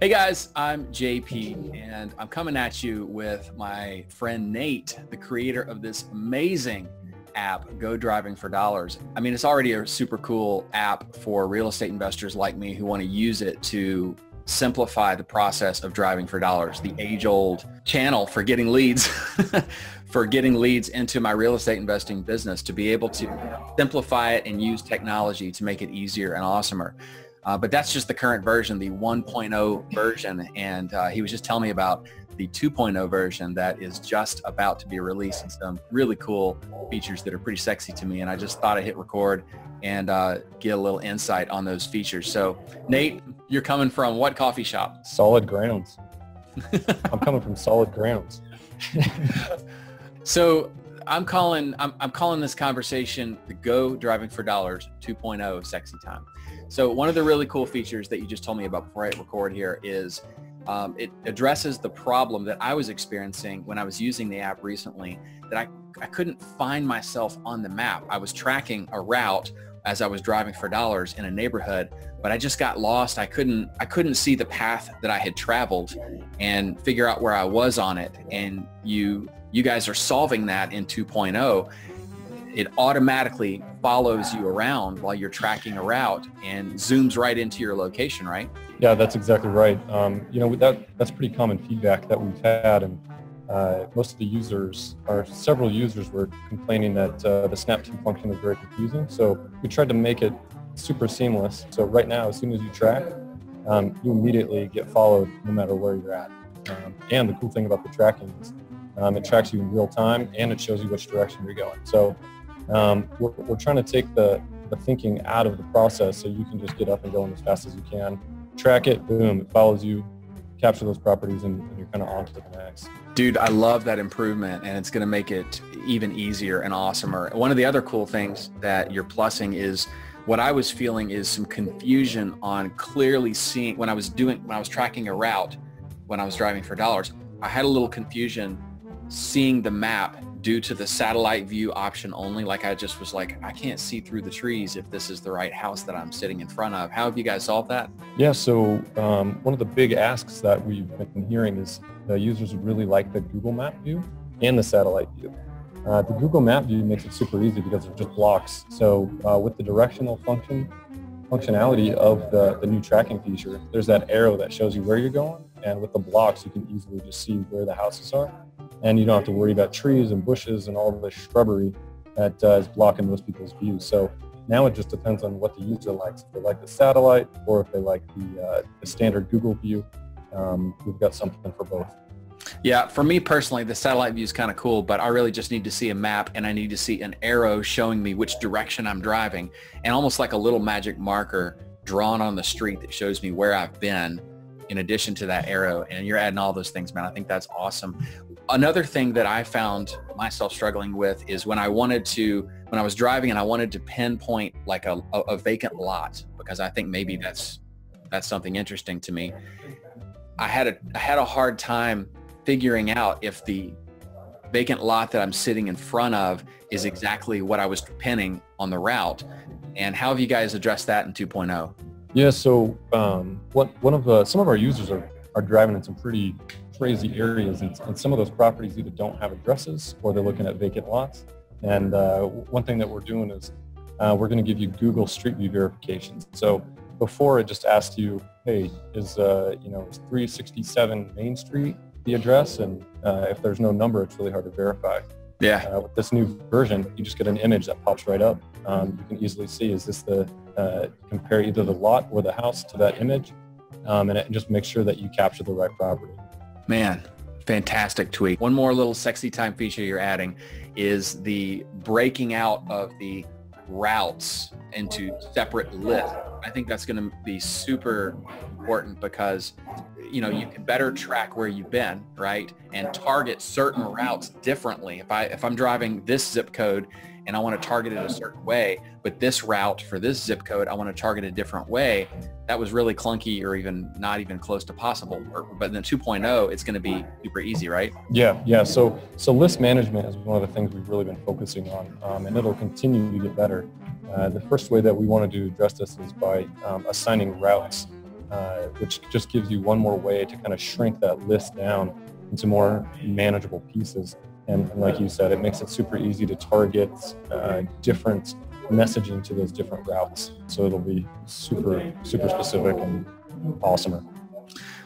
Hey guys, I'm JP and I'm coming at you with my friend Nate, the creator of this amazing app, Go Driving for Dollars. I mean, it's already a super cool app for real estate investors like me who want to use it to simplify the process of driving for dollars, the age-old channel for getting leads, for getting leads into my real estate investing business, to be able to simplify it and use technology to make it easier and awesomer. But that's just the current version, the 1.0 version. And he was just telling me about the 2.0 version that is just about to be released, and some really cool features that are pretty sexy to me. And I just thought I'd hit record and get a little insight on those features. So Nate, you're coming from what coffee shop? Solid Grounds. I'm coming from Solid Grounds. So I'm calling this conversation the Go Driving for Dollars 2.0 Sexy Time. So one of the really cool features that you just told me about before I hit record here is it addresses the problem that I was experiencing when I was using the app recently, that I couldn't find myself on the map. I was tracking a route as I was driving for dollars in a neighborhood, but I just got lost. I couldn't see the path that I had traveled and figure out where I was on it. And you guys are solving that in 2.0. It automatically follows you around while you're tracking a route and zooms right into your location, right? Yeah, that's exactly right. That's pretty common feedback that we've had, and most of the users, or several users, were complaining that the Snap 2 function is very confusing. So we tried to make it super seamless. So right now, as soon as you track, you immediately get followed no matter where you're at. And the cool thing about the tracking is it tracks you in real time, and it shows you which direction you're going. So we're trying to take the thinking out of the process, so you can just get up and going as fast as you can. Track it, boom, it follows you, capture those properties, and you're kind of on to the next. Dude, I love that improvement, and it's going to make it even easier and awesomer. One of the other cool things that you're plussing is what I was feeling is some confusion on clearly seeing when I was tracking a route, when I was driving for dollars. I had a little confusion seeing the map due to the satellite view option only. Like I just was like, I can't see through the trees if this is the right house that I'm sitting in front of. How have you guys solved that? Yeah, so one of the big asks that we've been hearing is the users really like the Google Map view and the satellite view. The Google Map view makes it super easy because it just blocks. So with the directional functionality of the new tracking feature, there's that arrow that shows you where you're going, and with the blocks you can easily just see where the houses are, and you don't have to worry about trees and bushes and all the shrubbery that is blocking most people's views. So now it just depends on what the user likes. If they like the satellite or if they like the standard Google view, we've got something for both. Yeah, for me personally, the satellite view is kind of cool, but I really just need to see a map, and I need to see an arrow showing me which direction I'm driving, and almost like a little magic marker drawn on the street that shows me where I've been in addition to that arrow. And you're adding all those things, man. I think that's awesome. Another thing that I found myself struggling with is when I was driving and I wanted to pinpoint like a vacant lot, because I think maybe that's something interesting to me. I had a hard time figuring out if the vacant lot that I'm sitting in front of is exactly what I was pinning on the route. And how have you guys addressed that in 2.0? Yeah, so some of our users are driving in some pretty crazy areas, and some of those properties either don't have addresses or they're looking at vacant lots. And one thing that we're doing is we're going to give you Google Street View verifications. So before, it just asked you, hey, is 367 Main Street the address? And if there's no number, it's really hard to verify. Yeah. With this new version, you just get an image that pops right up. You can easily see, is this compare either the lot or the house to that image, and it just makes sure that you capture the right property. Man, fantastic tweak. One more little sexy time feature you're adding is the breaking out of the routes into separate lists. I think that's going to be super important because you can better track where you've been, right? And target certain routes differently. If I'm driving this zip code and I want to target it a certain way, but this route for this zip code, I want to target a different way, that was really clunky or even not even close to possible. But in the 2.0, it's going to be super easy, right? Yeah. So list management is one of the things we've really been focusing on, and it'll continue to get better. The first way that we wanted to address this is by assigning routes which just gives you one more way to kind of shrink that list down into more manageable pieces. And like you said, it makes it super easy to target different messaging to those different routes. So it'll be super, super specific and awesomer.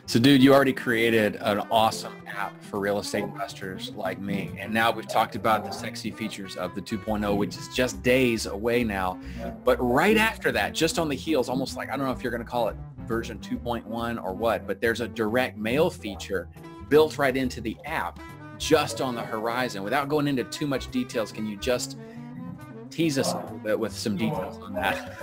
So dude, you already created an awesome app for real estate investors like me. And now we've talked about the sexy features of the 2.0, which is just days away now. But right after that, just on the heels, almost like, I don't know if you're going to call it version 2.1 or what, but there's a direct mail feature built right into the app just on the horizon. Without going into too much details, can you just tease us a little bit with some details on that?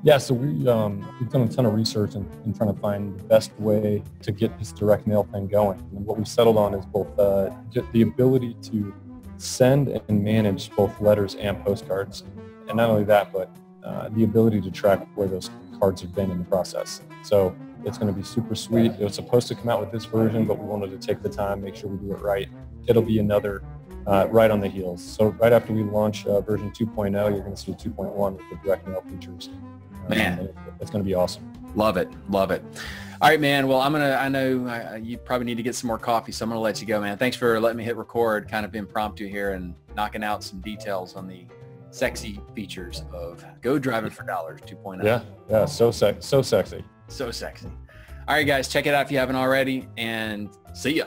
Yeah, so we've done a ton of research in trying to find the best way to get this direct mail thing going. And what we settled on is both the ability to send and manage both letters and postcards. And not only that, but the ability to track where those cards have been in the process. So it's going to be super sweet. It was supposed to come out with this version, but we wanted to take the time, make sure we do it right. It'll be another right on the heels. So right after we launch version 2.0, you're going to see 2.1 with the direct mail features. Man, it's going to be awesome. Love it. Love it. All right, man. Well, I know you probably need to get some more coffee, so I'm going to let you go, man. Thanks for letting me hit record kind of impromptu here and knocking out some details on the sexy features of Go Driving for Dollars 2.0. Yeah. So sexy. So sexy. All right, guys, check it out if you haven't already, and see ya.